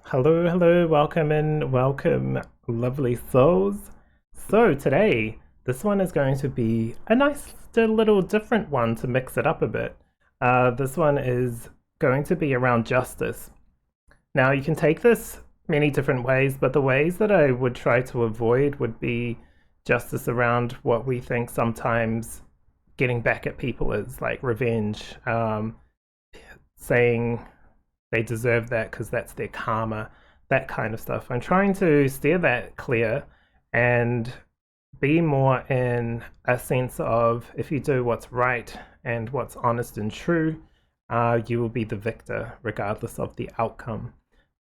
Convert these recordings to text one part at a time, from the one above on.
Hello, hello, welcome in, welcome, lovely souls. So today, this one is going to be a nice little different one to mix it up a bit. This one is going to be around justice. Now, you can take this many different ways, but the ways that I would try to avoid would be justice around what we think sometimes getting back at people is, like revenge, saying they deserve that because that's their karma, that kind of stuff. I'm trying to steer that clear and be more in a sense of if you do what's right and what's honest and true, you will be the victor regardless of the outcome.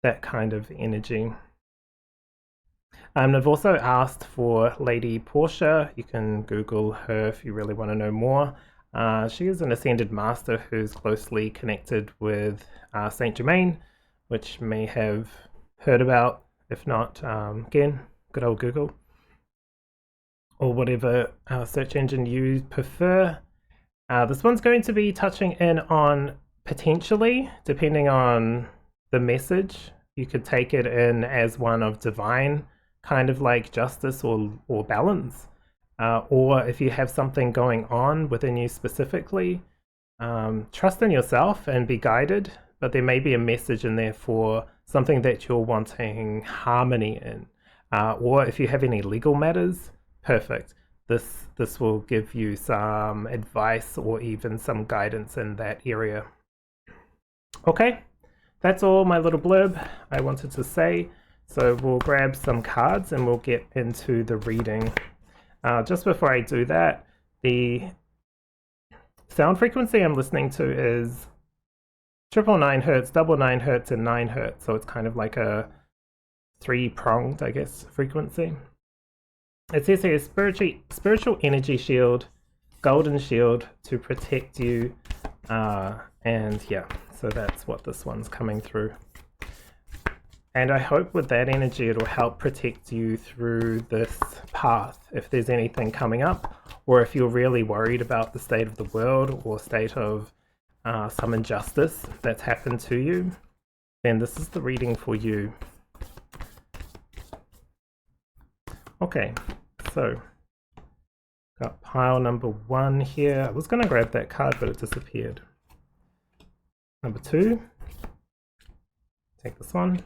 That kind of energy. I've also asked for Lady Portia. You can Google her if you really want to know more. She is an ascended master who's closely connected with Saint Germain, which may have heard about. If not, again, good old Google or whatever search engine you prefer. This one's going to be touching in on potentially, depending on the message, you could take it in as one of divine, kind of like justice or balance. Or if you have something going on within you specifically, trust in yourself and be guided, but there may be a message in there for something that you're wanting harmony in. Or if you have any legal matters, perfect. This will give you some advice or even some guidance in that area. Okay, that's all my little blurb I wanted to say. So we'll grab some cards and we'll get into the reading. Just before I do that, the sound frequency I'm listening to is 999 hertz, 999 hertz, and 9 hertz. So it's kind of like a three-pronged, I guess, frequency. It says here, spiritual energy shield, golden shield to protect you. And yeah, so that's what this one's coming through. And I hope with that energy, it'll help protect you through this path if there's anything coming up, or if you're really worried about the state of the world or state of some injustice that's happened to you, then this is the reading for you. Okay, so got pile number 1 here. I was going to grab that card, but it disappeared. Number 2, take this one.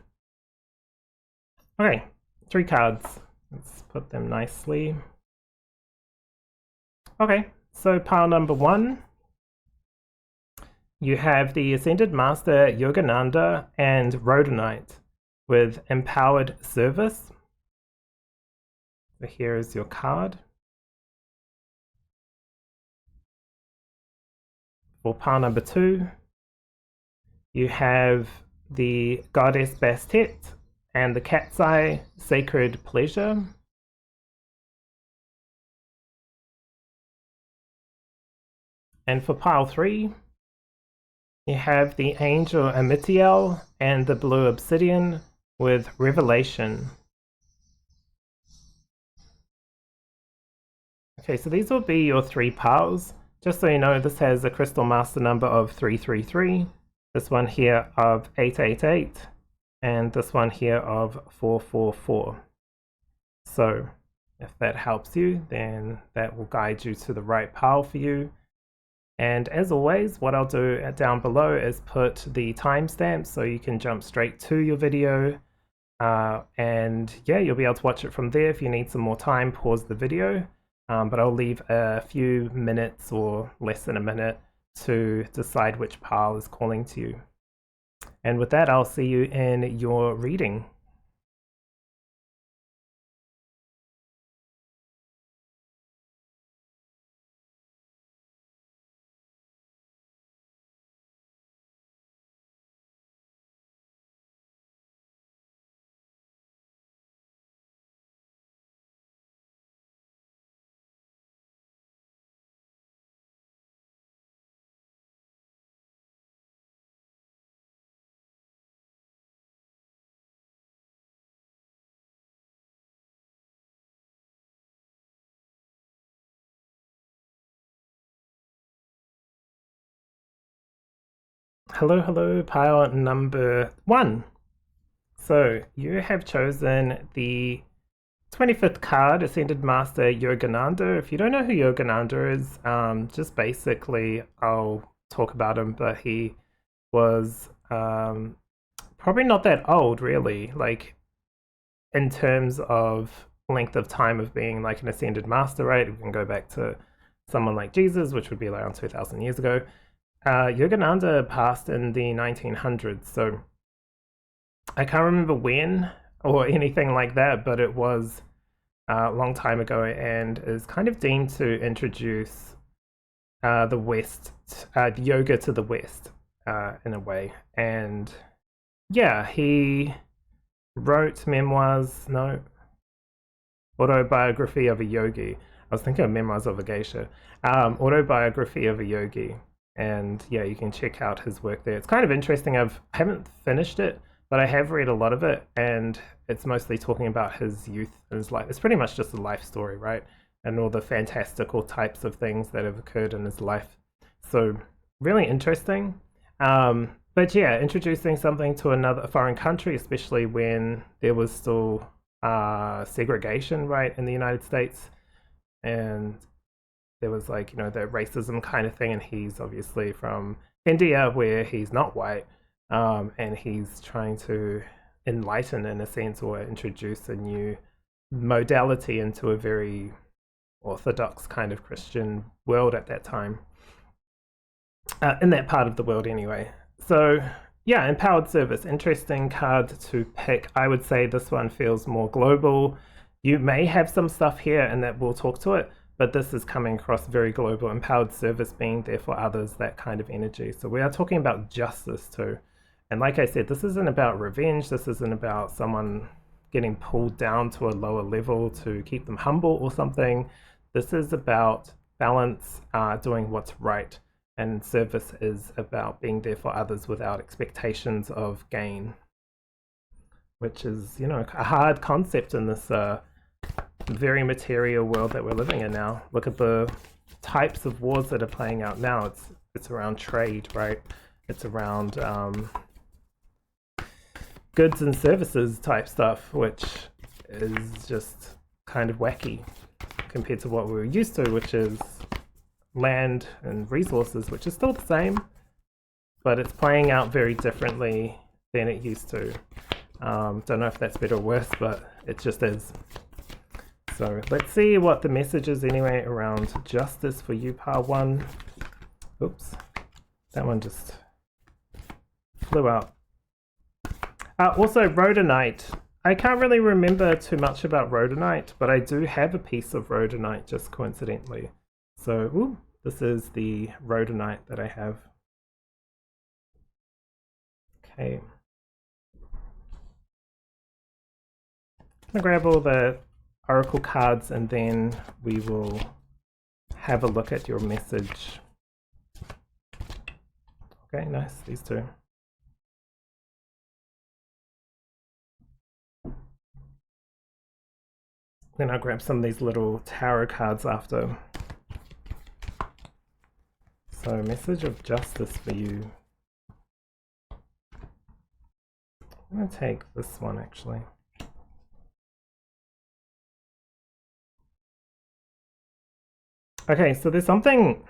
Okay, 3 cards. Let's put them nicely. Okay, so pile number 1, you have the Ascended Master Yogananda and Rhodonite with Empowered Service. So here is your card. For pile number 2, you have the Goddess Bastet and the Cat's Eye Sacred Pleasure. And for pile 3, you have the Angel Amitiel and the Blue Obsidian with Revelation. Okay, so these will be your 3 piles. Just so you know, this has a Crystal Master number of 333, this one here of 888, and this one here of 444. So if that helps you, then that will guide you to the right pile for you. And as always, what I'll do down below is put the timestamp so you can jump straight to your video. And yeah, you'll be able to watch it from there. If you need some more time, pause the video. But I'll leave a few minutes or less than a minute to decide which pile is calling to you. And with that, I'll see you in your reading. Hello, hello, pile number 1. So you have chosen the 25th card, Ascended Master Yogananda. If you don't know who Yogananda is, just basically, I'll talk about him, but he was probably not that old, really, like in terms of length of time of being like an Ascended Master, right? We can go back to someone like Jesus, which would be around 2,000 years ago. Yogananda passed in the 1900s, so I can't remember when or anything like that, but it was a long time ago and is kind of deemed to introduce the West, yoga to the West in a way. And yeah, he wrote memoirs, no, autobiography of a yogi. I was thinking of memoirs of a geisha. Autobiography of a yogi. And yeah, you can check out his work there. It's kind of interesting. I haven't finished it, but I have read a lot of it, and it's mostly talking about his youth and his life. It's pretty much just a life story, right? And all the fantastical types of things that have occurred in his life. So really interesting. But yeah, introducing something to another foreign country, especially when there was still segregation, right, in the United States, and there was like, you know, the racism kind of thing, and he's obviously from India where he's not white, and he's trying to enlighten in a sense, or introduce a new modality into a very orthodox kind of Christian world at that time, in that part of the world anyway. So yeah, empowered service, interesting card to pick. I would say this one feels more global. You may have some stuff here and that we'll talk to it, but this is coming across very global. Empowered service, being there for others, that kind of energy. So we are talking about justice too. And like I said, this isn't about revenge. This isn't about someone getting pulled down to a lower level to keep them humble or something. This is about balance, doing what's right. And service is about being there for others without expectations of gain, which is, you know, a hard concept in this very material world that we're living in now. Look at the types of wars that are playing out now. It's around trade, right? It's around goods and services type stuff, which is just kind of wacky compared to what we were used to, which is land and resources, which is still the same, but it's playing out very differently than it used to. Don't know if that's better or worse, but it just is. So let's see what the message is anyway around justice for you, Par 1. Oops, that one just flew out. Also, Rhodonite. I can't really remember too much about Rhodonite, but I do have a piece of Rhodonite just coincidentally. So, ooh, this is the Rhodonite that I have. Okay. I'm gonna grab all the oracle cards and then we will have a look at your message. Okay, nice, these two. Then I'll grab some of these little tarot cards after. So, message of justice for you. I'm going to take this one actually. Okay, so there's something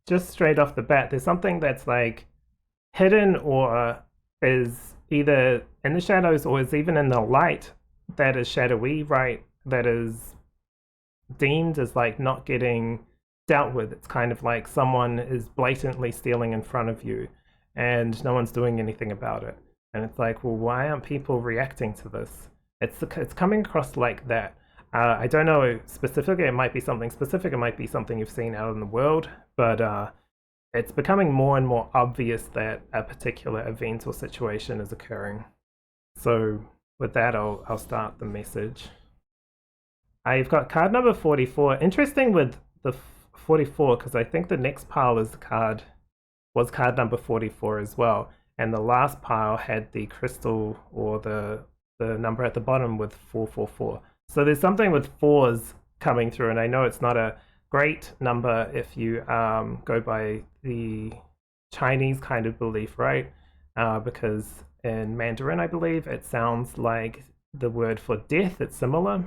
just straight off the bat. There's something that's like hidden or is either in the shadows or is even in the light that is shadowy, right? That is deemed as like not getting dealt with. It's kind of like someone is blatantly stealing in front of you and no one's doing anything about it. And it's like, well, why aren't people reacting to this? It's coming across like that. I don't know specifically, it might be something specific, it might be something you've seen out in the world, but it's becoming more and more obvious that a particular event or situation is occurring. So with that, I'll start the message. I've got card number 44. Interesting with the 44, because I think the next pile is card number 44 as well. And the last pile had the crystal or the number at the bottom with 444. So there's something with fours coming through, and I know it's not a great number if you go by the Chinese kind of belief, right? because in Mandarin, I believe, it sounds like the word for death. It's similar,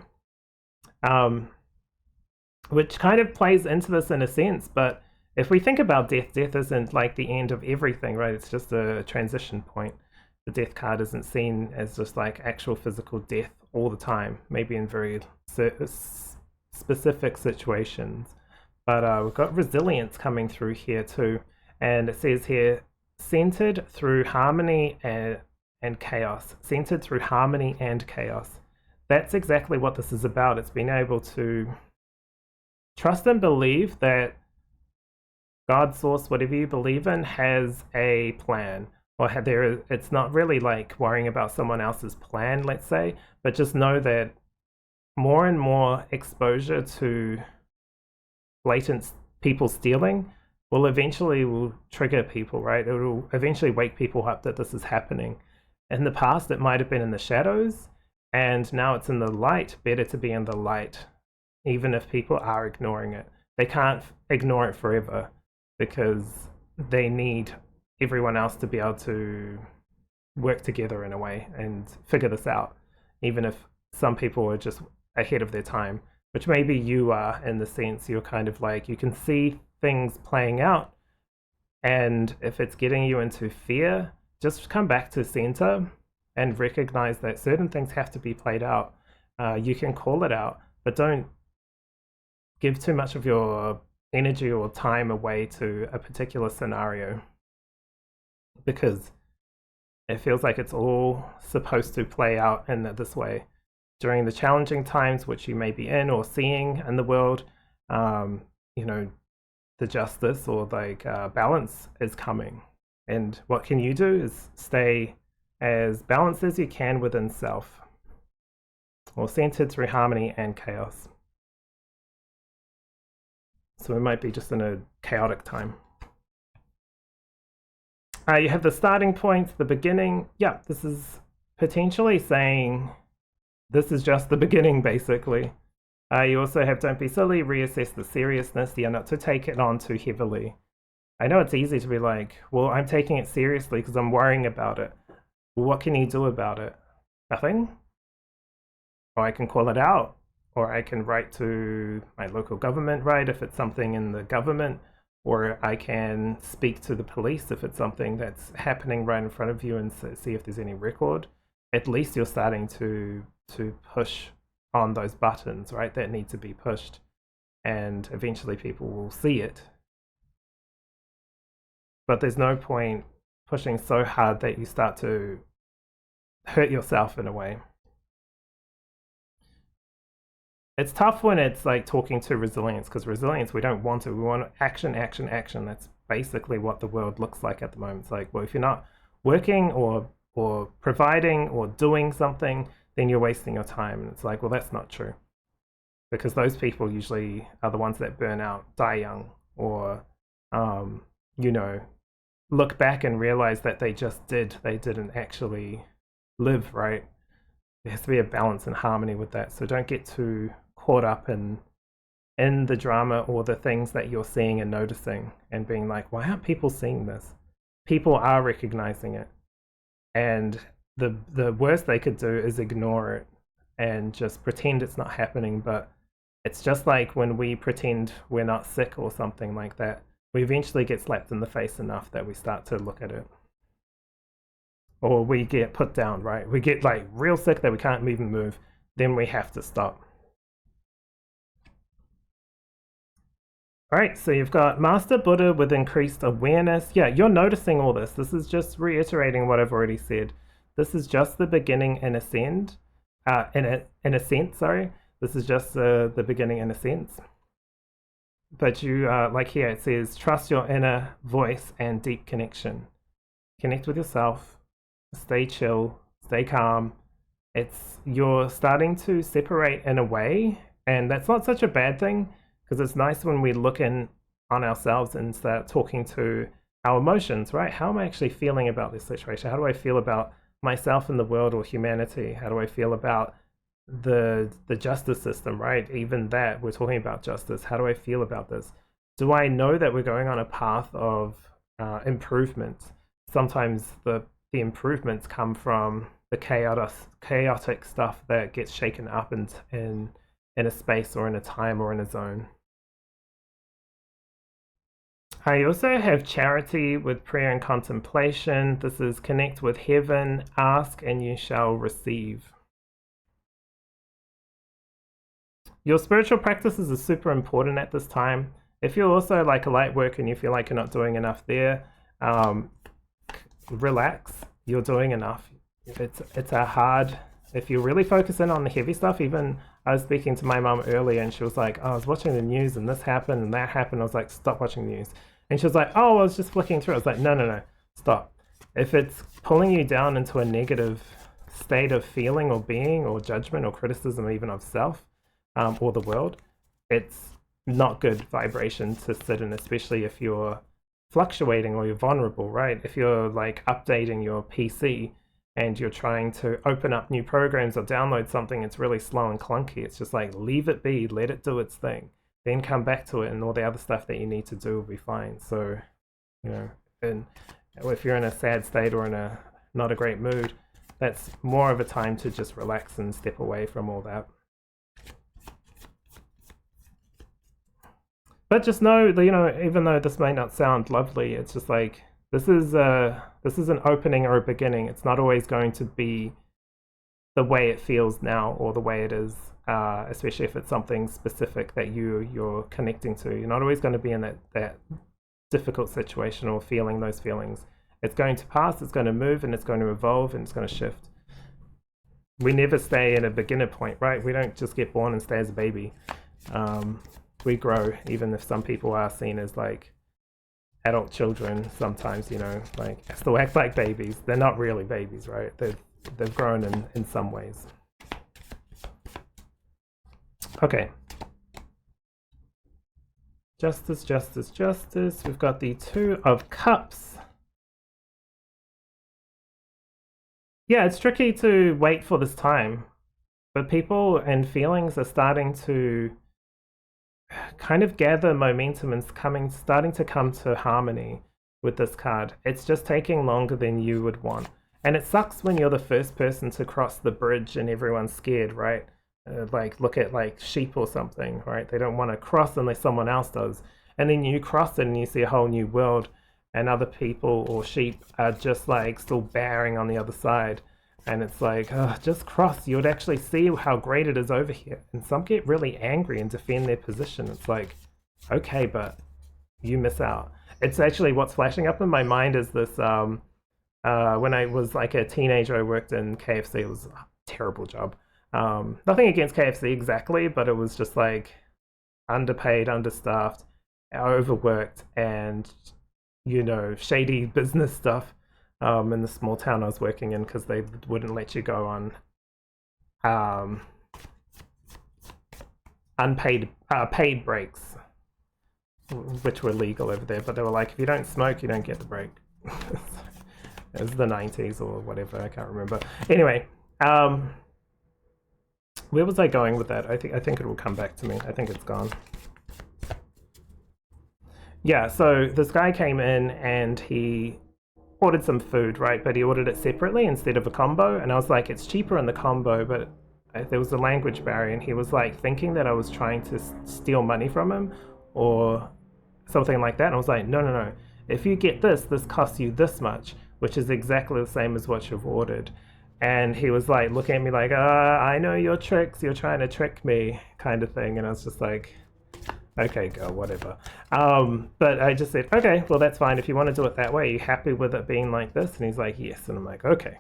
which kind of plays into this in a sense. But if we think about death, death isn't like the end of everything, right? It's just a transition point. The death card isn't seen as just like actual physical death all the time, maybe in very specific situations. But we've got resilience coming through here too. And it says here, centered through harmony and chaos. Centered through harmony and chaos. That's exactly what this is about. It's being able to trust and believe that God, source, whatever you believe in, has a plan. Or it's not really like worrying about someone else's plan, let's say, but just know that more and more exposure to blatant people stealing will eventually trigger people, right? It will eventually wake people up that this is happening. In the past, it might have been in the shadows, and now it's in the light. Better to be in the light, even if people are ignoring it. They can't ignore it forever because they need everyone else to be able to work together in a way and figure this out, even if some people are just ahead of their time, which maybe you are, in the sense you're kind of like, you can see things playing out, and if it's getting you into fear, just come back to center and recognize that certain things have to be played out. You can call it out, but don't give too much of your energy or time away to a particular scenario, because it feels like it's all supposed to play out in this way. During the challenging times which you may be in or seeing in the world, you know, the justice or like balance is coming. And what can you do is stay as balanced as you can within self, or centered through harmony and chaos. So we might be just in a chaotic time. You have the starting point, the beginning. Yeah, this is potentially saying this is just the beginning, basically. You also have don't be silly, reassess the seriousness. Yeah, not to take it on too heavily. I know it's easy to be like, well, I'm taking it seriously because I'm worrying about it. Well, what can you do about it? Nothing? Or I can call it out. Or I can write to my local government, right, if it's something in the government. Or I can speak to the police if it's something that's happening right in front of you and see if there's any record. At least you're starting to push on those buttons, right, that need to be pushed. And eventually people will see it. But there's no point pushing so hard that you start to hurt yourself in a way. It's tough when it's like talking to resilience, because resilience, we don't want it. We want action, action, action. That's basically what the world looks like at the moment. It's like, well, if you're not working or providing or doing something, then you're wasting your time. And it's like, well, that's not true. Because those people usually are the ones that burn out, die young, or, you know, look back and realize that they didn't actually live, right? There has to be a balance and harmony with that. So don't get too caught up in the drama or the things that you're seeing and noticing and being like, why aren't people seeing this? People are recognizing it. And the worst they could do is ignore it and just pretend it's not happening. But it's just like when we pretend we're not sick or something like that, we eventually get slapped in the face enough that we start to look at it. Or we get put down, right? We get like real sick that we can't even move. Then we have to stop. All right, so you've got Master Buddha with increased awareness. Yeah, you're noticing all this. This is just reiterating what I've already said. This is just the beginning in a sense. In a sense, sorry. This is just the beginning in a sense. But you, like here, it says, trust your inner voice and deep connection. Connect with yourself. Stay chill. Stay calm. You're starting to separate in a way, and that's not such a bad thing, because it's nice when we look in on ourselves and start talking to our emotions, right? How am I actually feeling about this situation? How do I feel about myself in the world or humanity? How do I feel about the justice system, right? Even that, we're talking about justice. How do I feel about this? Do I know that we're going on a path of improvement? Sometimes the the improvements come from the chaotic stuff that gets shaken up in a space or in a time or in a zone. I also have charity with prayer and contemplation. This is connect with heaven, ask and you shall receive. Your spiritual practices are super important at this time. If you're also like a light worker and you feel like you're not doing enough there, relax, you're doing enough. It's a hard, if you really focus in on the heavy stuff, even I was speaking to my mom earlier and she was like, oh, I was watching the news and this happened and that happened. I was like, stop watching the news. And she was like, oh, I was just flicking through. I was like, no, stop. If it's pulling you down into a negative state of feeling or being or judgment or criticism even of self or the world, it's not good vibration to sit in, especially if you're fluctuating or you're vulnerable, right? If you're like updating your PC and you're trying to open up new programs or download something, it's really slow and clunky. It's just like, leave it be, let it do its thing. Then come back to it and all the other stuff that you need to do will be fine. So, you know, and if you're in a sad state or in a not a great mood, that's more of a time to just relax and step away from all that. But just know that, you know, even though this may not sound lovely, it's just like, this is an opening or a beginning. It's not always going to be the way it feels now or the way it is, especially if it's something specific that you're connecting to. You're not always going to be in that difficult situation or feeling those feelings. It's going to pass, it's going to move, and it's going to evolve, and it's going to shift. We never stay at a beginner point, right? We don't just get born and stay as a baby. We grow, even if some people are seen as like adult children sometimes, you know, like still act like babies. They're not really babies, right? They've grown in some ways. Okay. Justice, justice, justice. We've got the Two of Cups. Yeah, it's tricky to wait for this time, but people and feelings are starting to kind of gather momentum and starting to come to harmony with this card. It's just taking longer than you would want. And it sucks when you're the first person to cross the bridge and everyone's scared, right? Like, look at like sheep or something, right? They don't want to cross unless someone else does. And then you cross it and you see a whole new world, and other people or sheep are just like still bearing on the other side. And it's like, oh, just cross. You would actually see how great it is over here. And some get really angry and defend their position. It's like, okay, but you miss out. It's actually what's flashing up in my mind is this, when I was like a teenager, I worked in KFC. It was a terrible job. Nothing against KFC exactly, but it was just like underpaid, understaffed, overworked, and, you know, shady business stuff. In the small town I was working in, because they wouldn't let you go on paid breaks, which were legal over there, but they were like, if you don't smoke, you don't get the break. It was the 90s or whatever, I can't remember. Anyway, where was I going with that? I think it will come back to me. I think it's gone. Yeah, so this guy came in and he ordered some food, right? But he ordered it separately instead of a combo. And I was like, it's cheaper in the combo, but there was a language barrier. And he was like thinking that I was trying to steal money from him or something like that. And I was like, no. If you get this costs you this much, which is exactly the same as what you've ordered. And he was like looking at me like, I know your tricks. You're trying to trick me kind of thing. And I was just like, okay, girl, whatever. But I just said, okay, well, that's fine. If you want to do it that way, are you happy with it being like this? And he's like, yes. And I'm like, okay.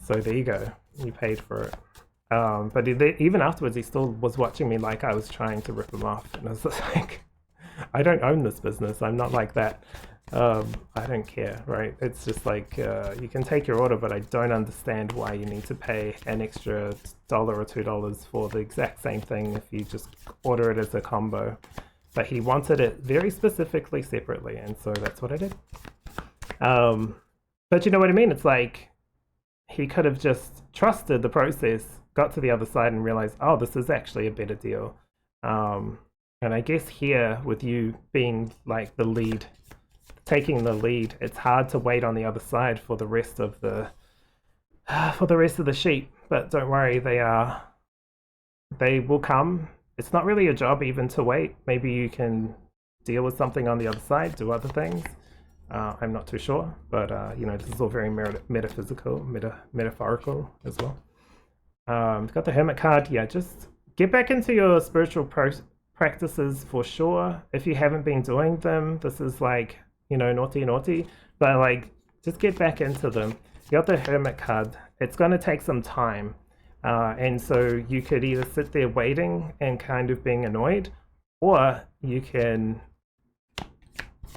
So there you go. You paid for it. But even afterwards, he still was watching me like I was trying to rip him off. And I was just like, I don't own this business. I'm not like that. I don't care, right? It's just like, you can take your order, but I don't understand why you need to pay an extra $1 or $2 for the exact same thing if you just order it as a combo. But he wanted it very specifically separately, and so that's what I did. But you know what I mean? It's like, he could have just trusted the process, got to the other side and realized, oh, this is actually a better deal. And I guess here, with you being like the lead taking the lead. It's hard to wait on the other side for the rest of the sheep, but don't worry, they will come. It's not really a job even to wait. Maybe you can deal with something on the other side, do other things. I'm not too sure, but you know, this is all very metaphysical, metaphorical as well. Got the Hermit card. Yeah, just get back into your spiritual practices for sure. If you haven't been doing them, this is like, you know, naughty, but like, just get back into them. You got the Hermit card. It's going to take some time. And so you could either sit there waiting and kind of being annoyed, or you can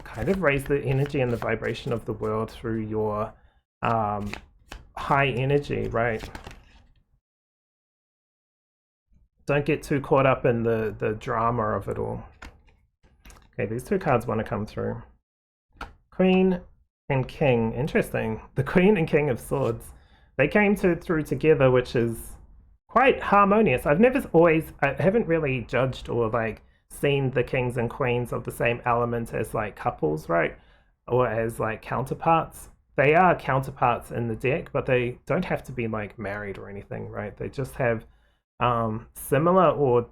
kind of raise the energy and the vibration of the world through your high energy, right? Don't get too caught up in the drama of it all. Okay, these two cards want to come through. Queen and King. Interesting. The Queen and King of Swords. They came through together, which is quite harmonious. I haven't really judged or like seen the kings and queens of the same element as like couples, right? Or as like counterparts. They are counterparts in the deck, but they don't have to be like married or anything, right? They just have similar or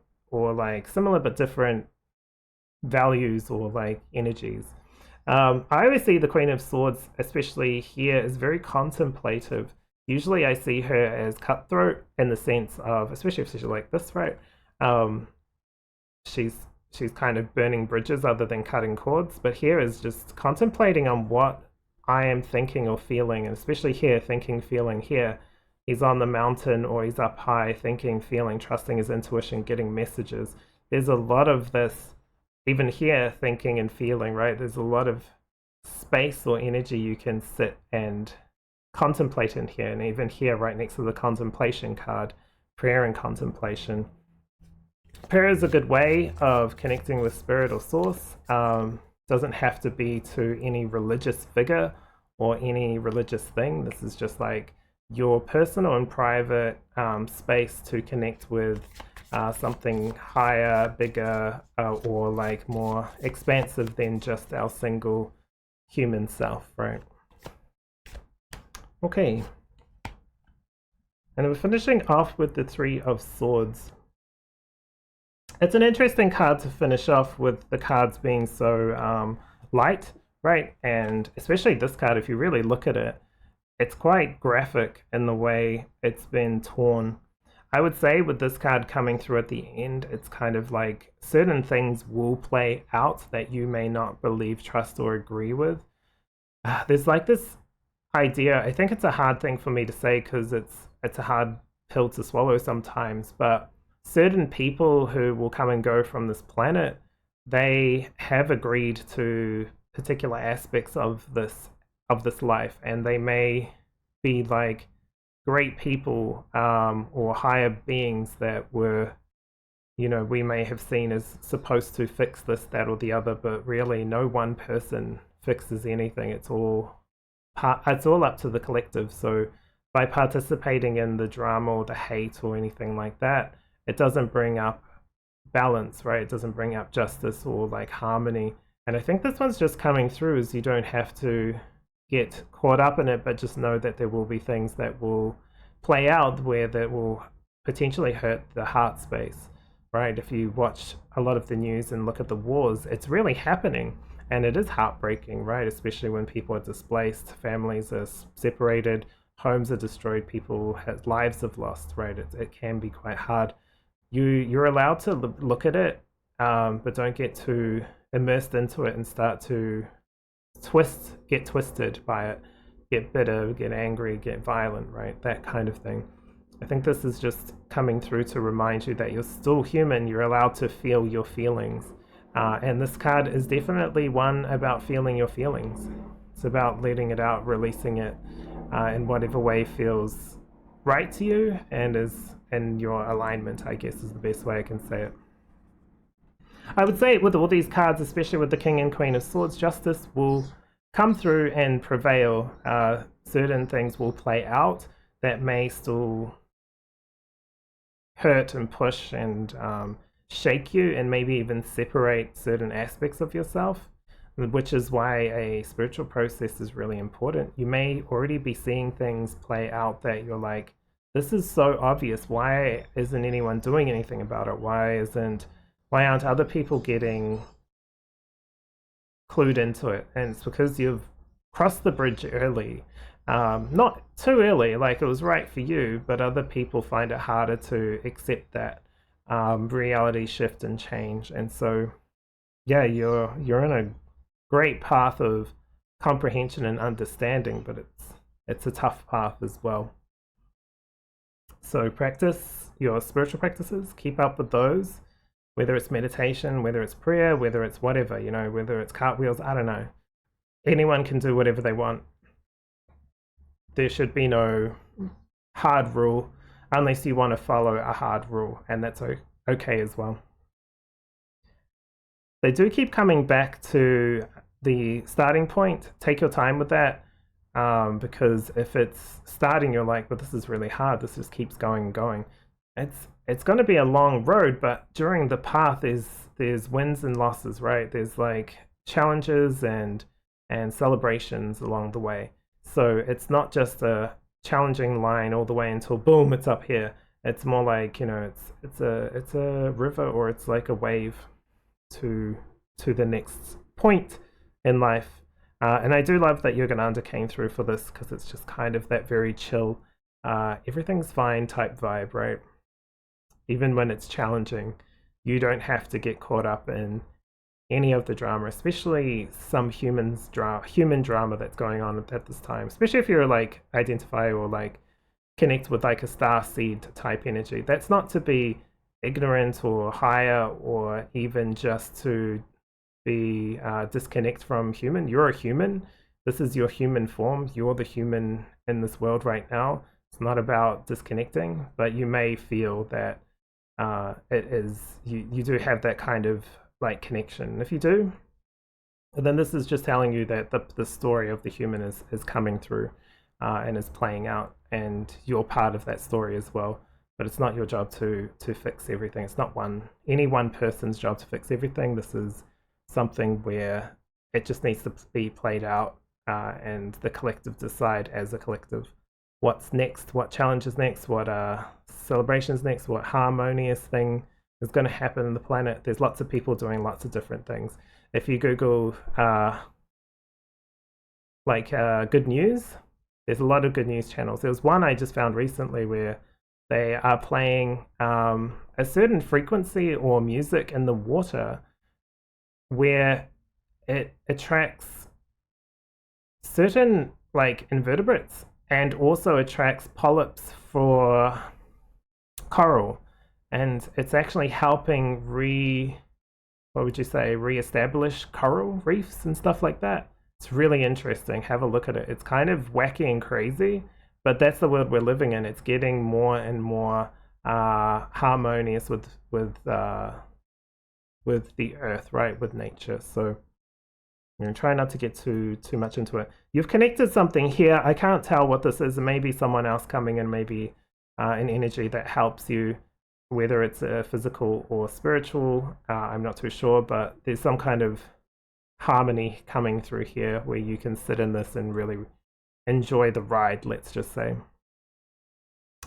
like similar but different values or like energies. I always see the Queen of Swords, especially here, as very contemplative. Usually I see her as cutthroat in the sense of, especially if she's like this, right? She's kind of burning bridges other than cutting cords, but here is just contemplating on what I am thinking or feeling, and especially here, thinking, feeling. Here he's on the mountain or he's up high, thinking, feeling, trusting his intuition, getting messages. There's a lot of this, even here, thinking and feeling, right? There's a lot of space or energy you can sit and contemplate in here, and even here right next to the contemplation card, prayer and contemplation. Prayer is a good way of connecting with spirit or source. Doesn't have to be to any religious figure or any religious thing. This is just like your personal and private space to connect with something higher, bigger, or like more expansive than just our single human self, right? Okay. And we're finishing off with the Three of Swords. It's an interesting card to finish off with the cards being so light, right? And especially this card, if you really look at it, it's quite graphic in the way it's been torn. I would say with this card coming through at the end, it's kind of like certain things will play out that you may not believe, trust, or agree with. There's like this idea, I think it's a hard thing for me to say because it's a hard pill to swallow sometimes, but certain people who will come and go from this planet, they have agreed to particular aspects of this life, and they may be like great people or higher beings that were, you know, we may have seen as supposed to fix this, that, or the other, but really no one person fixes anything. It's all up to the collective. So by participating in the drama or the hate or anything like that, it doesn't bring up balance, right? It doesn't bring up justice or like harmony. And I think this one's just coming through as you don't have to get caught up in it, but just know that there will be things that will play out where that will potentially hurt the heart space, right? If you watch a lot of the news and look at the wars, it's really happening. And it is heartbreaking, right? Especially when people are displaced, families are separated, homes are destroyed, people have lives have lost, right? It can be quite hard. You're allowed to look at it, but don't get too immersed into it and start to get twisted by it, get bitter, get angry, get violent, right? That kind of thing. I think this is just coming through to remind you that you're still human. You're allowed to feel your feelings. And this card is definitely one about feeling your feelings. It's about letting it out, releasing it in whatever way feels right to you and is in your alignment, I guess is the best way I can say it. I would say with all these cards, especially with the King and Queen of Swords, justice will come through and prevail. Certain things will play out that may still hurt and push and shake you and maybe even separate certain aspects of yourself. which is why a spiritual process is really important. You may already be seeing things play out that you're like, this is so obvious. Why isn't anyone doing anything about it? Why aren't other people getting clued into it? And it's because you've crossed the bridge early. Not too early, like it was right for you, but other people find it harder to accept that reality shift and change. And so, yeah, you're in a great path of comprehension and understanding, but it's a tough path as well. So practice your spiritual practices, keep up with those, whether it's meditation, whether it's prayer, whether it's whatever, whether it's cartwheels, I don't know. Anyone can do whatever they want. There should be no hard rule unless you want to follow a hard rule, and that's okay as well. They do keep coming back to the starting point. Take your time with that, because if it's starting, you're like, but this is really hard. This just keeps going and going. It's going to be a long road, but during the path there's wins and losses, right? There's like challenges and celebrations along the way. So it's not just a challenging line all the way until boom, it's up here. It's more like, it's a river, or it's like a wave to the next point in life. And I do love that Yogananda came through for this, because it's just kind of that very chill, everything's fine type vibe, right? Even when it's challenging, you don't have to get caught up in any of the drama, especially some human drama that's going on at this time, especially if you're like identify or like connect with like a star seed type energy. That's not to be ignorant or higher, or even just to be disconnect from human. You're a human. This is your human form. You're the human in this world right now. It's not about disconnecting, but you may feel that it is, you do have that kind of like connection. If you do, then this is just telling you that the story of the human is coming through and is playing out, and you're part of that story as well. But it's not your job to fix everything. It's not any one person's job to fix everything. This is something where it just needs to be played out, and the collective decide as a collective what's next, what challenge is next, what celebrations next, what harmonious thing is going to happen in the planet. There's lots of people doing lots of different things. If you Google good news, there's a lot of good news channels. There was one I just found recently where they are playing a certain frequency or music in the water where it attracts certain like invertebrates, and also attracts polyps for coral. And it's actually helping reestablish coral reefs and stuff like that. It's really interesting. Have a look at it. It's kind of wacky and crazy, but that's the world we're living in. It's getting more and more harmonious with the earth, right? With nature. So try not to get too much into it. You've connected something here. I can't tell what this is. Maybe someone else coming in, maybe an energy that helps you, whether it's physical or spiritual. I'm not too sure, but there's some kind of harmony coming through here where you can sit in this and really enjoy the ride, let's just say.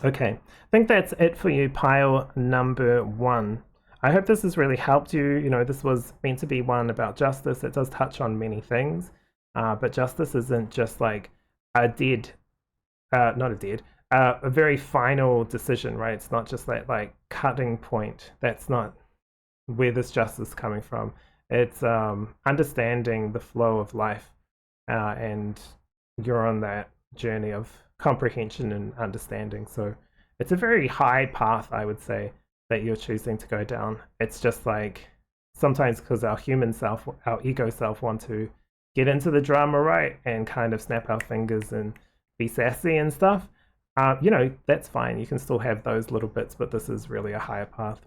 Okay, I think that's it for you, pile number 1. I hope this has really helped you. This was meant to be one about justice. It does touch on many things, but justice isn't just like a very final decision, right? It's not just that like cutting point. That's not where this justice is coming from. It's understanding the flow of life, and you're on that journey of comprehension and understanding. So it's a very high path, I would say, that you're choosing to go down. It's just like sometimes because our human self, our ego self, want to get into the drama, right, and kind of snap our fingers and be sassy and stuff. That's fine. You can still have those little bits, but this is really a higher path.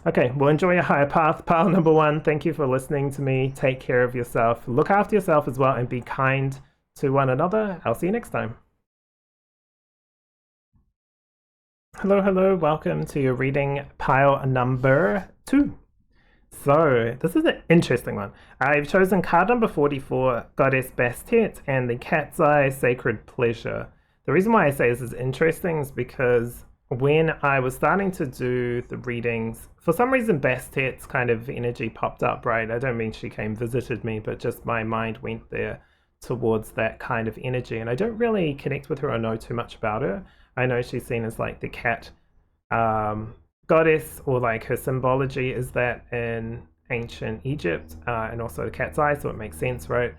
Okay, well, enjoy your higher path, pile number 1. Thank you for listening to me. Take care of yourself. Look after yourself as well, and be kind to one another. I'll see you next time. Hello, welcome to your reading, pile number 2. So, this is an interesting one. I've chosen card number 44, Goddess Bastet, and the Cat's Eye, Sacred Pleasure. The reason why I say this is interesting is because when I was starting to do the readings, for some reason Bastet's kind of energy popped up, right? I don't mean she came visited me, but just my mind went there towards that kind of energy. And I don't really connect with her or know too much about her. I know she's seen as like the cat goddess, or like her symbology is that in ancient Egypt, and also the cat's eye, so it makes sense, right?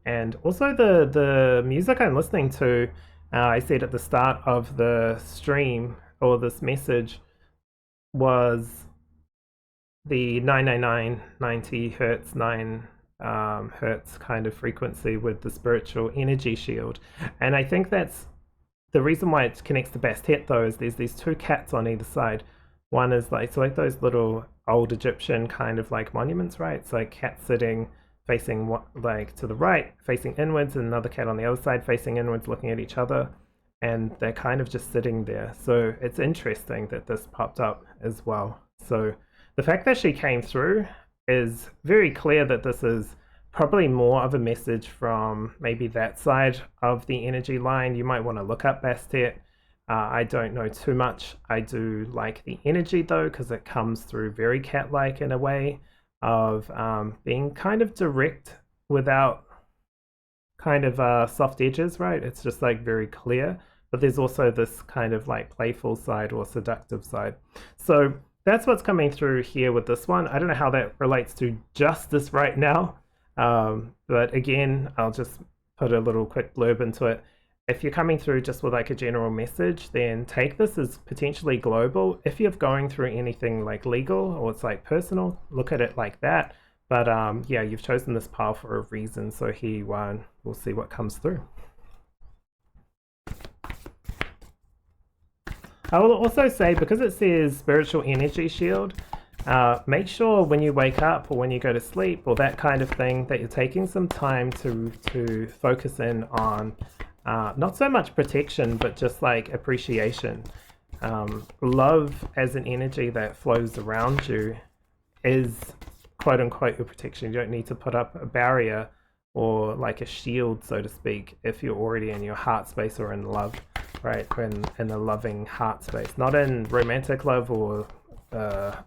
And also the music I'm listening to, I said at the start of the stream or this message, was the 999 90 hertz 9 hertz kind of frequency with the spiritual energy shield. And I think that's the reason why it connects to Bastet, though, is there's these two cats on either side. One is like, so like those little old Egyptian kind of like monuments, right? It's like cat sitting facing like to the right, facing inwards, and another cat on the other side facing inwards, looking at each other, and they're kind of just sitting there. So it's interesting that this popped up as well. So the fact that she came through is very clear that this is probably more of a message from maybe that side of the energy line. You might want to look up Bastet. I don't know too much. I do like the energy though, because it comes through very cat-like in a way of being kind of direct without kind of soft edges, right? It's just like very clear, but there's also this kind of like playful side or seductive side. So that's what's coming through here with this one. I don't know how that relates to justice right now. But again, I'll just put a little quick blurb into it. If you're coming through just with like a general message, then take this as potentially global. If you're going through anything like legal or it's like personal, look at it like that. But yeah, you've chosen this path for a reason. So here we'll see what comes through. I will also say, because it says spiritual energy shield, make sure when you wake up or when you go to sleep or that kind of thing that you're taking some time to focus in on not so much protection, but just like appreciation. Love as an energy that flows around you is quote unquote your protection. You don't need to put up a barrier or like a shield, so to speak, if you're already in your heart space or in love, right? In a loving heart space, not in romantic love or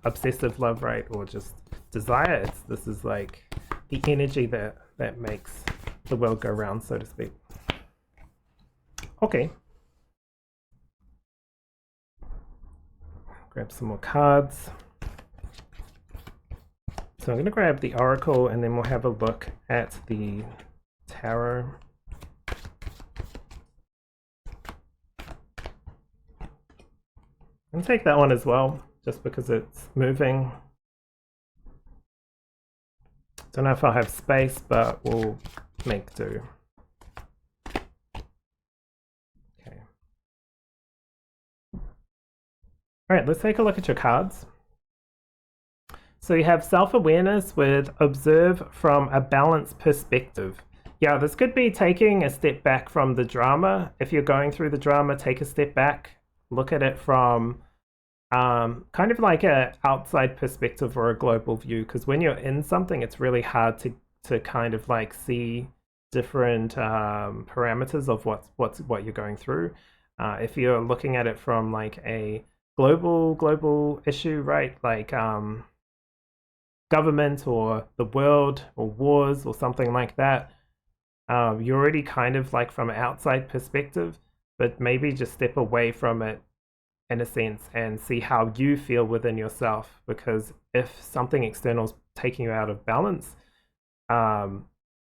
obsessive love, right? Or just desire. This is like the energy that makes the world go round, so to speak. Okay. Grab some more cards. So I'm going to grab the Oracle and then we'll have a look at the Tarot. And take that one as well, just because it's moving. Don't know if I'll have space, but we'll make do. Okay. All right, let's take a look at your cards. So you have self-awareness with observe from a balanced perspective. Yeah, this could be taking a step back from the drama. If you're going through the drama, take a step back, look at it from kind of like a outside perspective or a global view, because when you're in something, it's really hard to kind of like see different parameters of what you're going through. If you're looking at it from like a global issue, right? Like government or the world or wars or something like that, you're already kind of like from an outside perspective, but maybe just step away from it in a sense and see how you feel within yourself. Because if something external is taking you out of balance,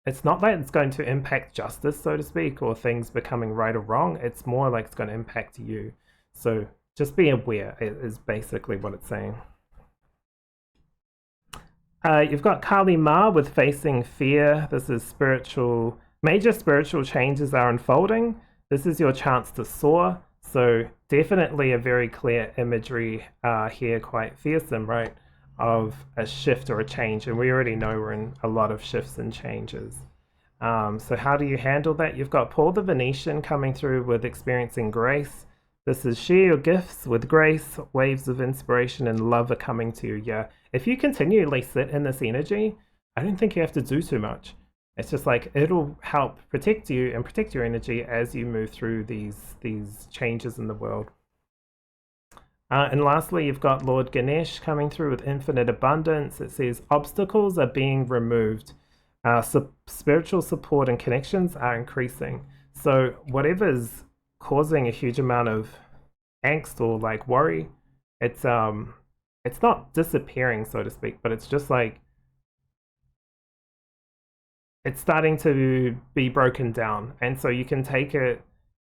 it's not that it's going to impact justice, so to speak, or things becoming right or wrong. It's more like it's going to impact you. So just be aware is basically what it's saying. You've got Kali Ma with facing fear. This is spiritual, major spiritual changes are unfolding. This is your chance to soar. So definitely a very clear imagery here, quite fearsome, right? Of a shift or a change. And we already know we're in a lot of shifts and changes. So how do you handle that? You've got Paul the Venetian coming through with experiencing grace. This is share your gifts with grace, waves of inspiration and love are coming to you. Yeah, if you continually sit in this energy, I don't think you have to do too much. It's just like it'll help protect you and protect your energy as you move through these changes in the world. And lastly, you've got Lord Ganesh coming through with infinite abundance. It says obstacles are being removed. Spiritual support and connections are increasing. So whatever's causing a huge amount of angst or like worry, it's not disappearing, so to speak, but it's just like it's starting to be broken down. And so you can take it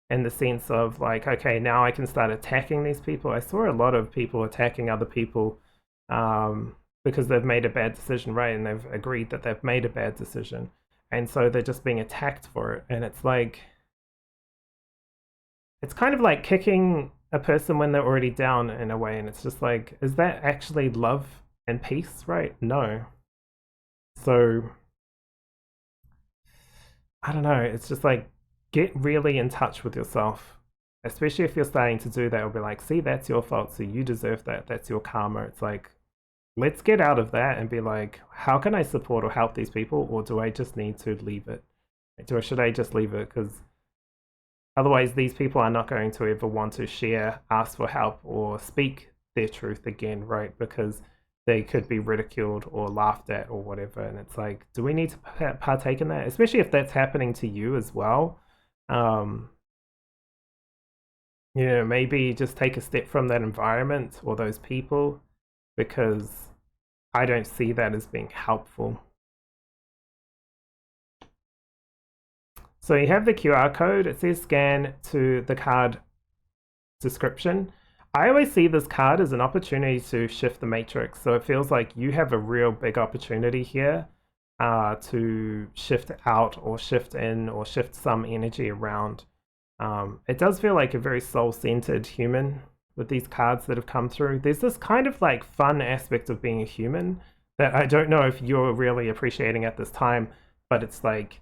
in the sense of like, okay, now I can start attacking these people. I saw a lot of people attacking other people because they've made a bad decision, right? And they've agreed that they've made a bad decision. And so they're just being attacked for it. And it's like, it's kind of like kicking a person when they're already down in a way. And it's just like, is that actually love and peace, right? No. So, I don't know. It's just like, get really in touch with yourself, especially if you're starting to do that. It'll be like, see, that's your fault, so you deserve that. That's your karma. It's like, let's get out of that and be like, how can I support or help these people, or do I just need to leave it? Should I just leave it? Because otherwise, these people are not going to ever want to share, ask for help, or speak their truth again, right? Because they could be ridiculed or laughed at or whatever. And it's like, do we need to partake in that? Especially if that's happening to you as well. Maybe just take a step from that environment or those people, because I don't see that as being helpful. So you have the QR code. It says scan to the card description. I always see this card as an opportunity to shift the matrix. So it feels like you have a real big opportunity here to shift out or shift in or shift some energy around. It does feel like a very soul-centered human with these cards that have come through. There's this kind of like fun aspect of being a human that I don't know if you're really appreciating at this time, but it's like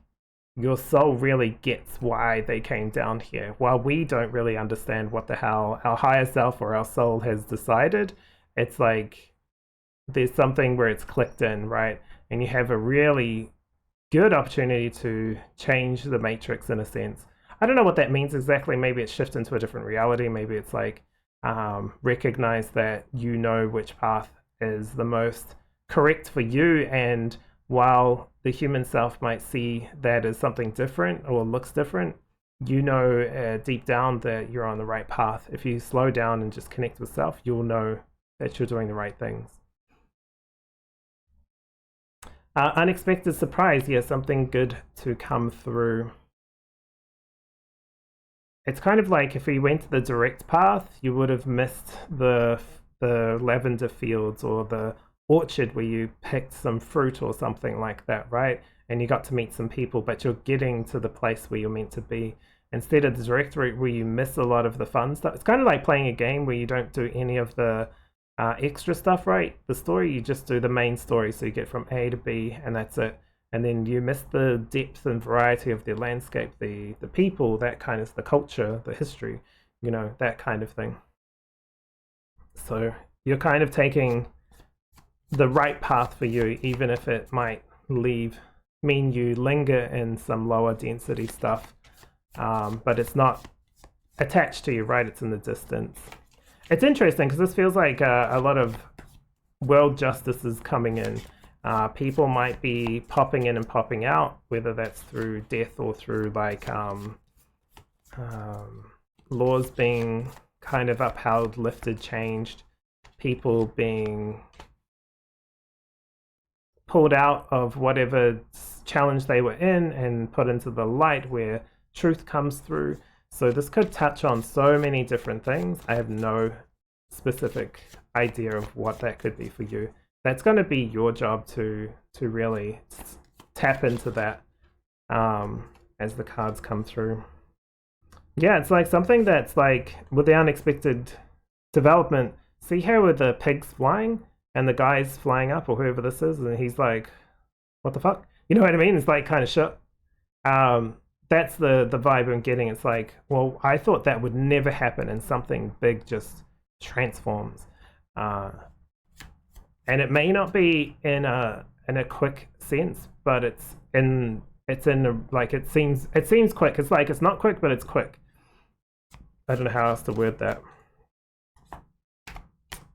your soul really gets why they came down here, while we don't really understand what the hell our higher self or our soul has decided. It's like there's something where it's clicked in, right? And you have a really good opportunity to change the matrix in a sense. I don't know what that means exactly. Maybe it's shift into a different reality. Maybe it's like recognize that you know which path is the most correct for you, and while the human self might see that as something different or looks different, you know deep down that you're on the right path. If you slow down and just connect with self, you'll know that you're doing the right things. Unexpected surprise. Yeah, something good to come through. It's kind of like if we went the direct path, you would have missed the lavender fields or the orchard where you picked some fruit or something like that, right? And you got to meet some people, but you're getting to the place where you're meant to be. Instead of the direct route where you miss a lot of the fun stuff. It's kind of like playing a game where you don't do any of the extra stuff, right? The story, you just do the main story, so you get from A to B and that's it. And then you miss the depth and variety of the landscape, the people, that kind of, the culture, the history, that kind of thing. So you're kind of taking the right path for you, even if it might mean you linger in some lower density stuff, but it's not attached to you, right? It's in the distance. It's interesting because this feels like a lot of world justice is coming in. People might be popping in and popping out, whether that's through death or through like laws being kind of upheld, lifted, changed, people being pulled out of whatever challenge they were in and put into the light where truth comes through. So this could touch on so many different things. I have no specific idea of what that could be for you. That's going to be your job to really tap into that as the cards come through. Yeah, it's like something that's like with the unexpected development. See how with the pigs flying and the guy's flying up, or whoever this is, and he's like, what the fuck? You know what I mean? It's like kind of shit. that's the vibe I'm getting. It's like, well, I thought that would never happen, and something big just transforms. Uh, and it may not be in a quick sense, but it's in a, like it seems quick. It's like it's not quick, but it's quick. I don't know how else to word that.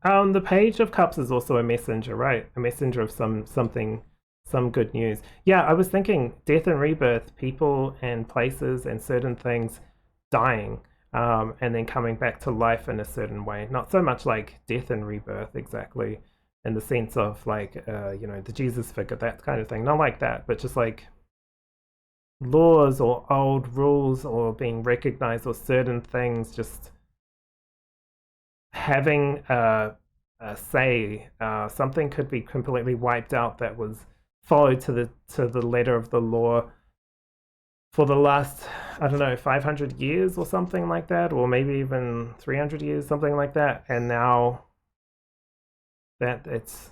The Page of Cups is also a messenger, right? A messenger of some good news. Yeah, I was thinking death and rebirth, people and places and certain things dying, and then coming back to life in a certain way. Not so much like death and rebirth exactly, in the sense of like the Jesus figure, that kind of thing. Not like that, but just like laws or old rules or being recognized, or certain things just having a say. Something could be completely wiped out that was followed to the letter of the law for the last, I don't know, 500 years or something like that, or maybe even 300 years, something like that. And now that it's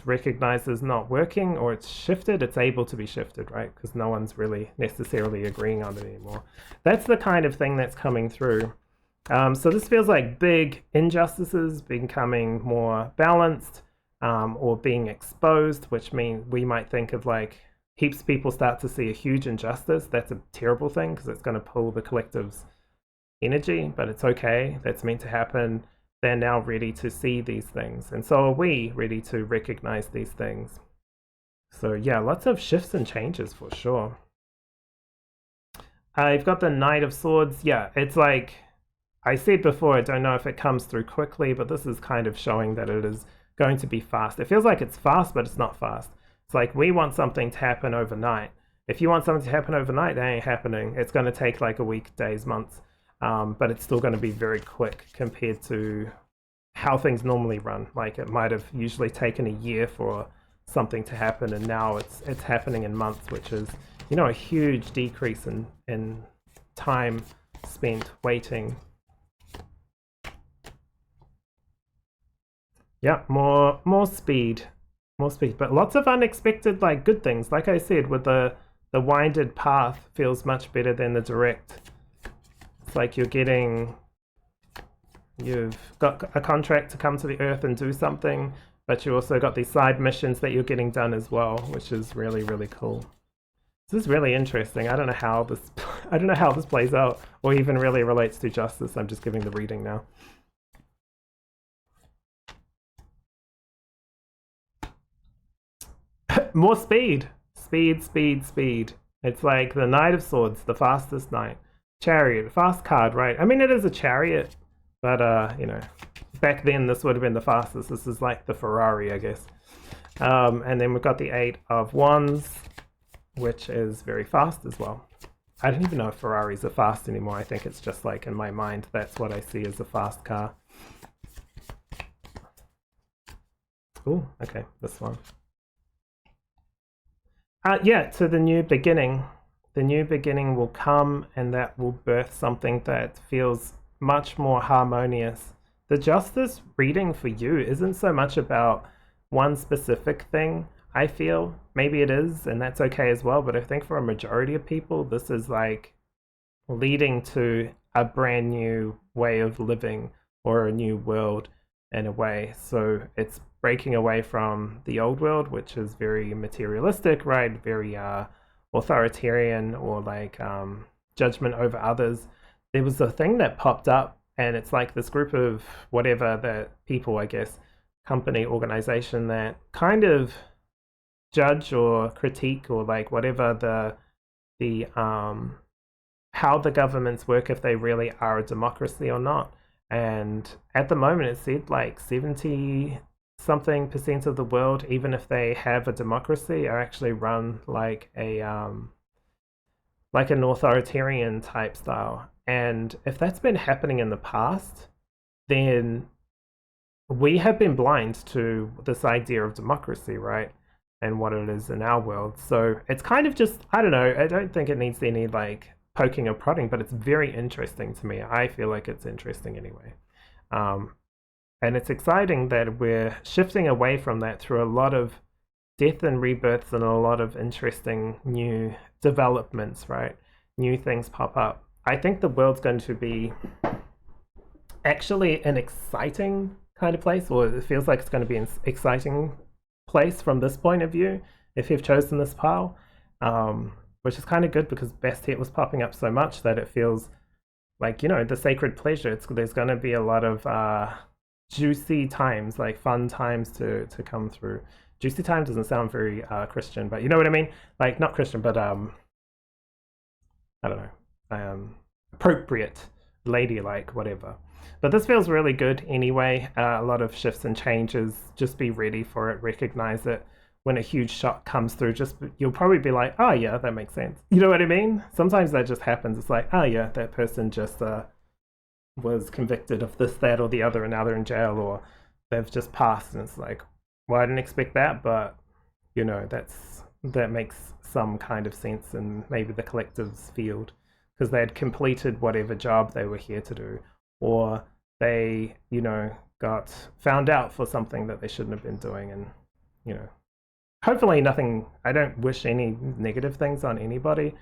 recognized as not working, or it's shifted, it's able to be shifted, right? Because no one's really necessarily agreeing on it anymore. That's the kind of thing that's coming through. So this feels like big injustices becoming more balanced, or being exposed, which means we might think of like heaps of people start to see a huge injustice. That's a terrible thing because it's going to pull the collective's energy, but it's okay. That's meant to happen. They're now ready to see these things. And so are we ready to recognize these things. So yeah, lots of shifts and changes for sure. I've got the Knight of Swords. Yeah, it's like I said before, I don't know if it comes through quickly, but this is kind of showing that it is going to be fast. It feels like it's fast, but it's not fast. It's like we want something to happen overnight. If you want something to happen overnight, that ain't happening. It's going to take like a week, days, months, but it's still going to be very quick compared to how things normally run. Like it might have usually taken a year for something to happen, and now it's happening in months, which is, you know, a huge decrease in time spent waiting. Yeah, more speed, but lots of unexpected like good things. Like I said, with the winded path feels much better than the direct. It's like you've got a contract to come to the earth and do something, but you also got these side missions that you're getting done as well, which is really, really cool. This is really interesting. I don't know how this plays out or even really relates to justice. I'm just giving the reading now. More speed. Speed. It's like the Knight of Swords, the fastest knight. Chariot, fast card, right? I mean, it is a chariot, but back then this would have been the fastest. This is like the Ferrari, I guess. And then we've got the 8 of Wands, which is very fast as well. I don't even know if Ferraris are fast anymore. I think it's just like in my mind, that's what I see as a fast car. Oh, okay, this one. Yeah, so the new beginning. The new beginning will come, and that will birth something that feels much more harmonious. The justice reading for you isn't so much about one specific thing, I feel. Maybe it is, and that's okay as well, but I think for a majority of people, this is like leading to a brand new way of living or a new world in a way. So it's breaking away from the old world, which is very materialistic, right? Very authoritarian, or like judgment over others. There was a thing that popped up, and it's like this group of whatever the people, I guess, company, organization, that kind of judge or critique, or like whatever the how the governments work, if they really are a democracy or not. And at the moment it said like 70 something percent of the world, even if they have a democracy, are actually run like an authoritarian type style. And if that's been happening in the past, then we have been blind to this idea of democracy, right? And what it is in our world. So it's kind of just, I don't know, I don't think it needs any like poking or prodding, but it's very interesting to me. I feel like it's interesting anyway. And it's exciting that we're shifting away from that through a lot of death and rebirths and a lot of interesting new developments, right? new things pop up. I think the world's going to be actually an exciting kind of place, or it feels like it's going to be an exciting place from this point of view if you've chosen this pile, which is kind of good because Bastet was popping up so much that it feels like, you know, the sacred pleasure. There's going to be a lot of juicy times, like fun times to come through. Juicy time doesn't sound very Christian, but you know what I mean? Like, not Christian, but I don't know, appropriate, ladylike, whatever. But this feels really good anyway. A lot of shifts and changes. Just be ready for it. Recognize it. When a huge shock comes through, you'll probably be like, oh yeah, that makes sense. You know what I mean? Sometimes that just happens. It's like, oh yeah, that person just was convicted of this, that, or the other, and now they're in jail, or they've just passed, and it's like, well, I didn't expect that, but you know, that makes some kind of sense in maybe the collective's field, because they had completed whatever job they were here to do, or they, you know, got found out for something that they shouldn't have been doing, and you know, hopefully nothing. I don't wish any negative things on anybody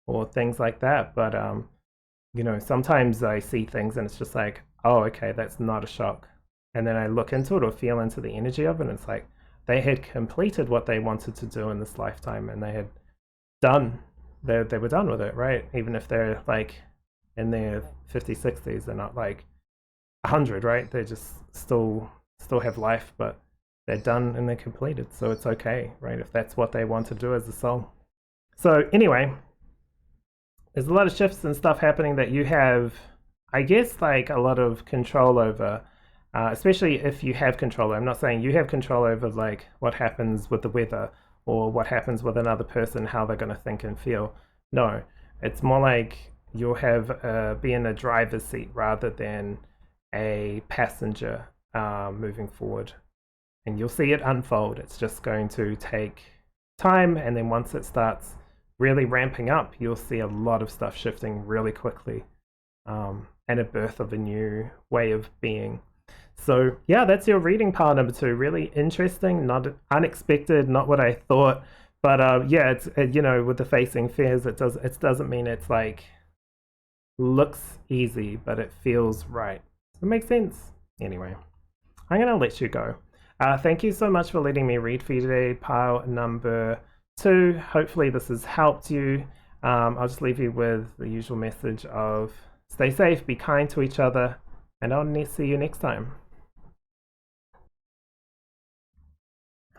or things like that, but you know, sometimes I see things and it's just like, oh, okay, that's not a shock. And then I look into it or feel into the energy of it, and it's like they had completed what they wanted to do in this lifetime, and they had done, they were done with it, right? Even if they're like in their 50s, 60s, they're not like 100, right? They just still have life, but they're done and they're completed. So it's okay, right? If that's what they want to do as a soul. So anyway, there's a lot of shifts and stuff happening that you have, I guess, like a lot of control over. Especially if you have control. I'm not saying you have control over like what happens with the weather or what happens with another person, how they're going to think and feel. No, it's more like you'll have be in a driver's seat rather than a passenger moving forward. And you'll see it unfold. It's just going to take time, and then once it starts really ramping up, you'll see a lot of stuff shifting really quickly, and a birth of a new way of being. So yeah, that's your reading pile number 2. Really interesting, not unexpected, not what I thought, but yeah, it's you know, with the facing fears, it doesn't mean it's like looks easy, but it feels right. It makes sense. Anyway, I'm gonna let you go. Thank you so much for letting me read for you today, pile number 2. Hopefully this has helped you. I'll just leave you with the usual message of stay safe, be kind to each other, and I'll see you next time.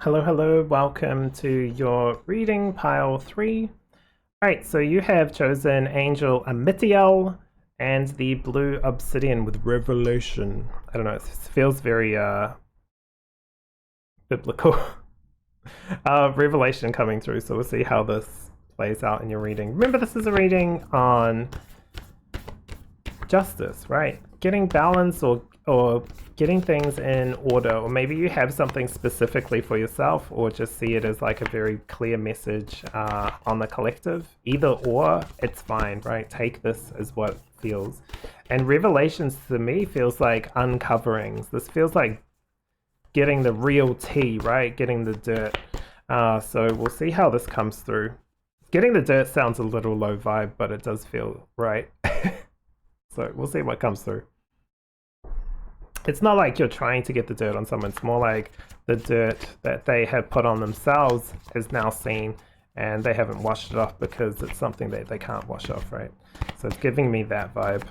Hello, welcome to your reading, pile 3. Alright, so you have chosen Angel Amitiel and the blue Obsidian with Revelation. I don't know, it feels very biblical. Revelation coming through, so we'll see how this plays out in your reading. Remember, this is a reading on justice, right? Getting balance or getting things in order, or maybe you have something specifically for yourself, or just see it as like a very clear message on the collective. Either or, it's fine, right? Take this as what it feels. And Revelations to me feels like uncoverings. This feels like getting the real tea, right? Getting the dirt. So we'll see how this comes through. Getting the dirt sounds a little low vibe, but it does feel right. So we'll see what comes through. It's not like you're trying to get the dirt on someone. It's more like the dirt that they have put on themselves is now seen, and they haven't washed it off because it's something that they can't wash off, right? So it's giving me that vibe.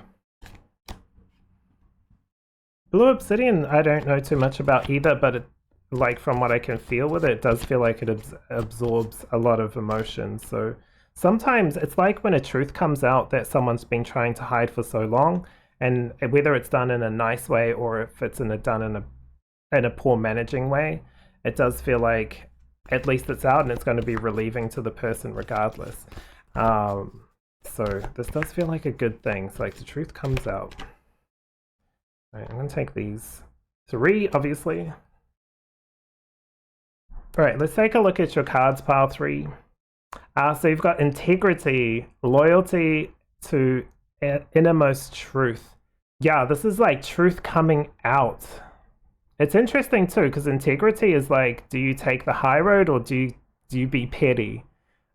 Blue Obsidian, I don't know too much about either, but it, like from what I can feel with it, it does feel like it absorbs a lot of emotion. So sometimes it's like when a truth comes out that someone's been trying to hide for so long, and whether it's done in a nice way or if it's done in a poor managing way, it does feel like at least it's out and it's going to be relieving to the person regardless. So this does feel like a good thing. It's like the truth comes out. All right, I'm going to take these 3, obviously. All right, let's take a look at your cards, pile 3. So you've got integrity, loyalty to innermost truth. Yeah, this is like truth coming out. It's interesting too, because integrity is like, do you take the high road or do you be petty?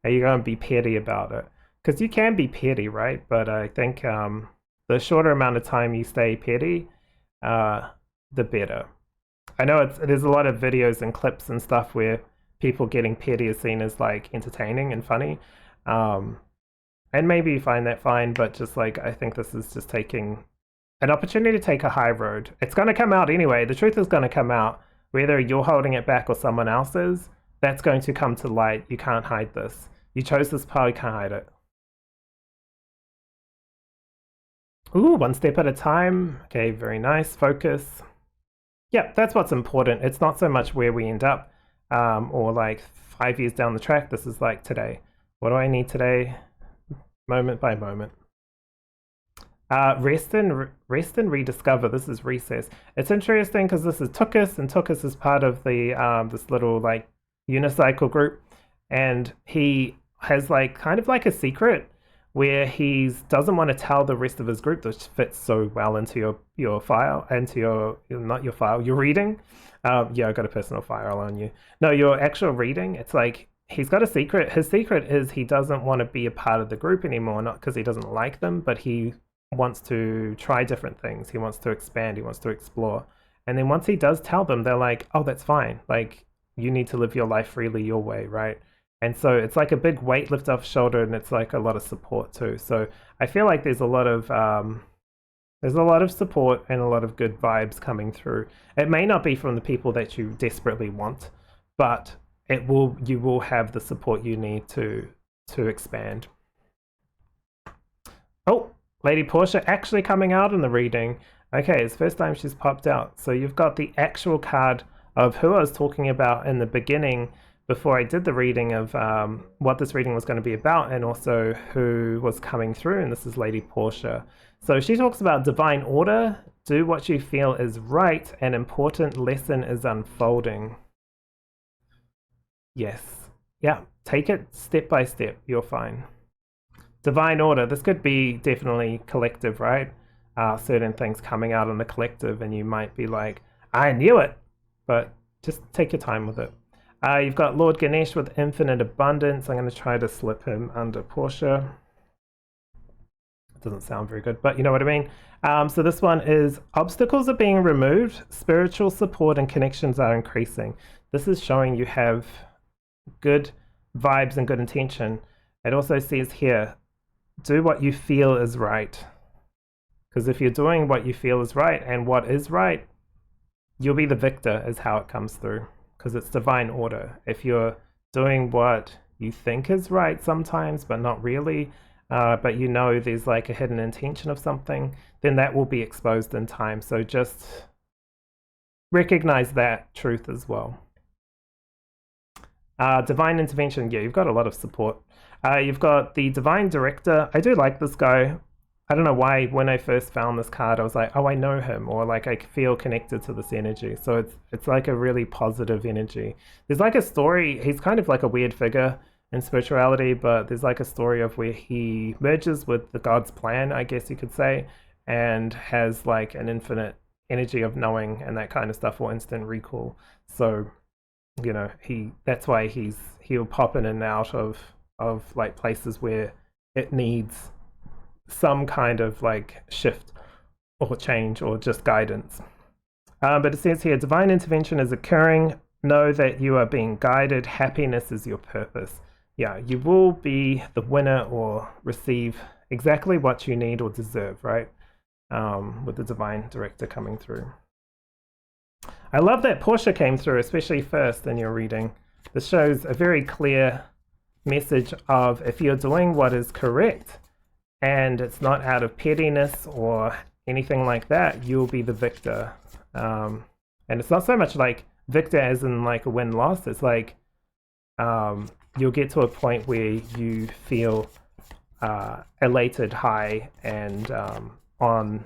Are you going to be petty about it? because you can be petty, right? But I think the shorter amount of time you stay petty, the better. I know there's a lot of videos and clips and stuff where people getting petty is seen as like entertaining and funny. And maybe you find that fine, but just like I think this is just taking an opportunity to take a high road. It's going to come out anyway. The truth is going to come out, whether you're holding it back or someone else is. That's going to come to light. You can't hide this. You chose this path, you can't hide it. Ooh, one step at a time. Okay, very nice. Focus. Yeah, that's what's important. It's not so much where we end up or like 5 years down the track. This is like today. What do I need today? Moment by moment. Rest and rediscover. This is recess. It's interesting because this is Tukas, and Tukas is part of the this little like unicycle group, and he has like kind of like a secret where he doesn't want to tell the rest of his group, which fits so well into your file, into your reading. Yeah, I got a personal file on you. No, your actual reading. It's like he's got a secret. His secret is he doesn't want to be a part of the group anymore, not because he doesn't like them, but he wants to try different things. He wants to expand. He wants to explore. And then once he does tell them, they're like, oh, that's fine. Like, you need to live your life freely your way, right? And so it's like a big weight lift off shoulder, and it's like a lot of support too. So I feel like there's a lot of support and a lot of good vibes coming through. It may not be from the people that you desperately want, but you will have the support you need to expand. Oh, Lady Portia actually coming out in the reading. Okay, it's the first time she's popped out. So you've got the actual card of who I was talking about in the beginning before I did the reading of what this reading was going to be about, and also who was coming through, and this is Lady Portia. So she talks about divine order, do what you feel is right, an important lesson is unfolding. Yes. Yeah, take it step by step, you're fine. Divine order, this could be definitely collective, right? Certain things coming out in the collective, and you might be like, I knew it, but just take your time with it. You've got Lord Ganesh with infinite abundance. I'm going to try to slip him under Portia. It doesn't sound very good, but you know what I mean. So this one is obstacles are being removed, spiritual support and connections are increasing. This is showing you have good vibes and good intention. It also says here, do what you feel is right. Because if you're doing what you feel is right and what is right, you'll be the victor is how it comes through. Because it's divine order. If you're doing what you think is right sometimes, but not really, but you know there's like a hidden intention of something, then that will be exposed in time. So just recognize that truth as well. Divine intervention, yeah, you've got a lot of support. You've got the divine director. I do like this guy. I don't know why when I first found this card I was like, oh, I know him, or like I feel connected to this energy. So it's like a really positive energy. There's like a story, he's kind of like a weird figure in spirituality, but there's like a story of where he merges with the God's plan, I guess you could say, and has like an infinite energy of knowing and that kind of stuff, or instant recall. So, you know, that's why he'll pop in and out of like places where it needs some kind of like shift or change or just guidance. But it says here, divine intervention is occurring. Know that you are being guided. Happiness is your purpose. Yeah, you will be the winner or receive exactly what you need or deserve, right? With the divine director coming through. I love that Portia came through, especially first in your reading. This shows a very clear message of if you're doing what is correct, and it's not out of pettiness or anything like that, you'll be the victor. And it's not so much like victor as in like a win-loss. It's like you'll get to a point where you feel elated, high, and on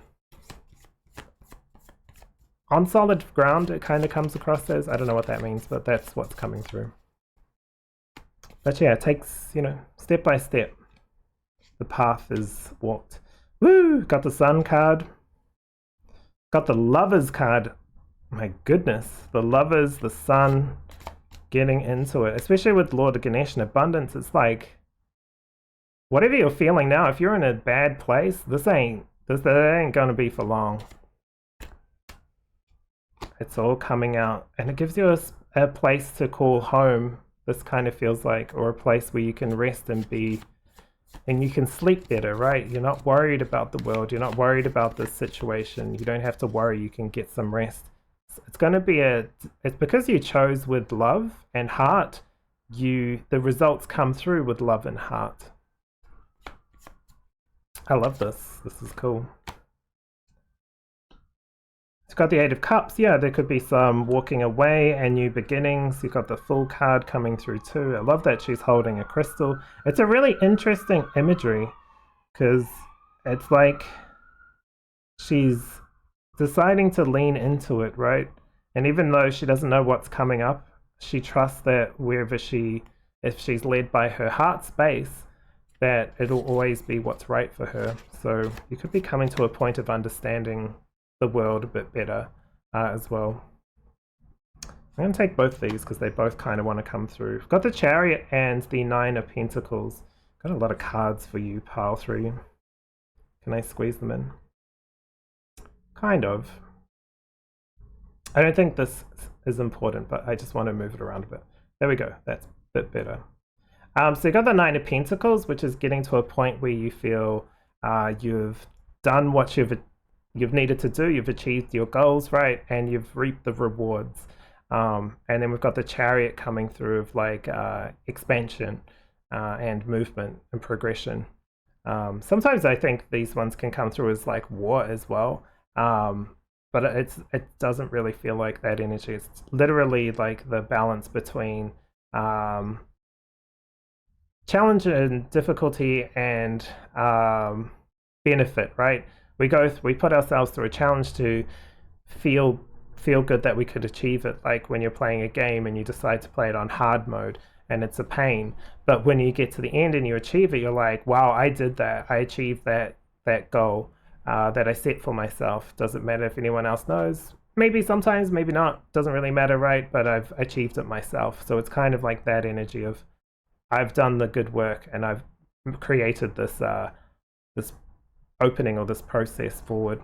solid ground, it kind of comes across as. I don't know what that means, but that's what's coming through. But yeah, it takes, you know, step by step. The path is walked. Woo! Got the Sun card. Got the Lovers card. My goodness. The Lovers, the Sun, getting into it. Especially with Lord Ganesh and Abundance. It's like, whatever you're feeling now, if you're in a bad place, that ain't gonna be for long. It's all coming out, and it gives you a place to call home. This kind of feels like, or a place where you can rest and be, and you can sleep better, right? You're not worried about the world. You're not worried about this situation. You don't have to worry. You can get some rest. It's going to be it's because you chose with love and heart. The results come through with love and heart. I love this. This is cool. It's got the Eight of Cups. Yeah, there could be some walking away and new beginnings. You've got the Fool card coming through too. I love that she's holding a crystal. It's a really interesting imagery because it's like she's deciding to lean into it, right? And even though she doesn't know what's coming up, she trusts that if she's led by her heart space, that it'll always be what's right for her. So you could be coming to a point of understanding the world a bit better as well. I'm going to take both these because they both kind of want to come through. I've got the Chariot and the Nine of Pentacles. Got a lot of cards for you, pile 3. Can I squeeze them in? Kind of. I don't think this is important, but I just want to move it around a bit. There we go. That's a bit better. So you got the Nine of Pentacles, which is getting to a point where you feel you've done what you've needed to do. You've achieved your goals, right? And you've reaped the rewards. And then we've got the Chariot coming through of like expansion and movement and progression. Sometimes I think these ones can come through as like war as well. But it doesn't really feel like that energy. It's literally like the balance between challenge and difficulty and benefit, right? We put ourselves through a challenge to feel good that we could achieve it, like when you're playing a game and you decide to play it on hard mode and it's a pain. But when you get to the end and you achieve it, you're like, wow, I did that. I achieved that goal that I set for myself. Doesn't matter if anyone else knows. Maybe sometimes, maybe not. Doesn't really matter, right? But I've achieved it myself. So it's kind of like that energy of I've done the good work and I've created this this opening or this process forward.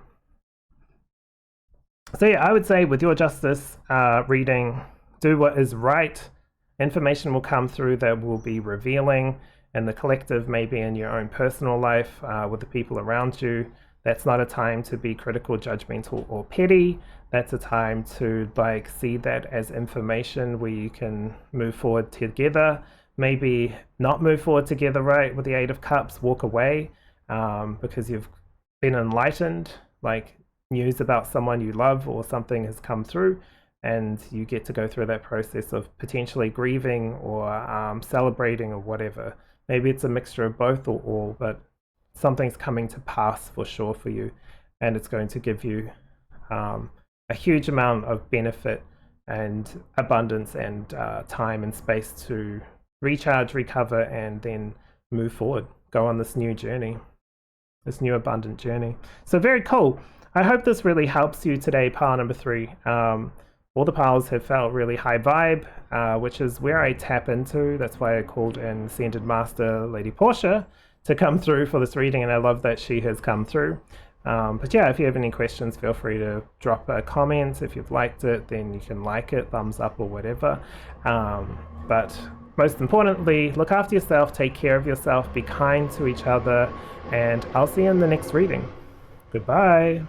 So yeah, I would say with your justice reading, do what is right. Information will come through that will be revealing, and the collective, maybe in your own personal life with the people around you. That's not a time to be critical, judgmental, or petty. That's a time to like see that as information where you can move forward together. Maybe not move forward together, right? With the Eight of Cups, walk away because you've been enlightened, like news about someone you love or something has come through, and you get to go through that process of potentially grieving or celebrating or whatever. Maybe it's a mixture of both or all, but something's coming to pass for sure for you, and it's going to give you a huge amount of benefit and abundance and time and space to recharge, recover, and then move forward, go on this new journey, this new abundant journey. So very cool. I hope this really helps you today, pile number 3. All the piles have felt really high vibe, which is where I tap into. That's why I called in Ascended Master Lady Portia to come through for this reading, and I love that she has come through. But yeah, if you have any questions, feel free to drop a comment. If you've liked it, then you can like it, thumbs up or whatever. But most importantly, look after yourself, take care of yourself, be kind to each other, and I'll see you in the next reading. Goodbye.